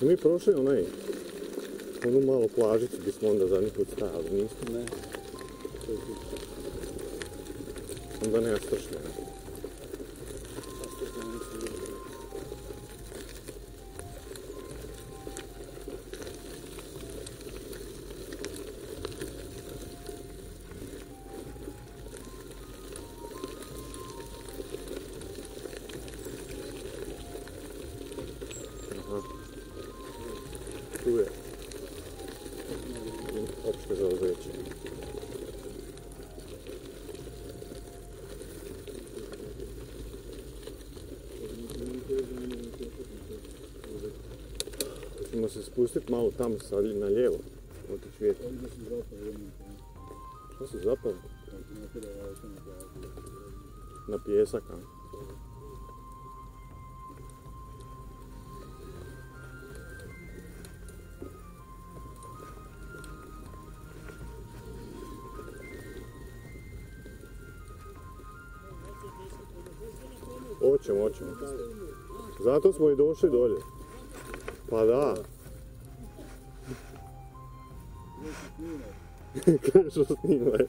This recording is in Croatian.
Jeste mi prošli onu malo plažicu gdje smo onda zadnji put stajali, niste? Ne. Onda nema stršne. Tu je opšte zauzeće. Ćemo se spustiti malo tamo sad na lijevo, otići vjetra. Šta se zapali? Na pijesak, a? Hoćemo. Zato smo i došli dolje. Pa da. Kažu snimaj.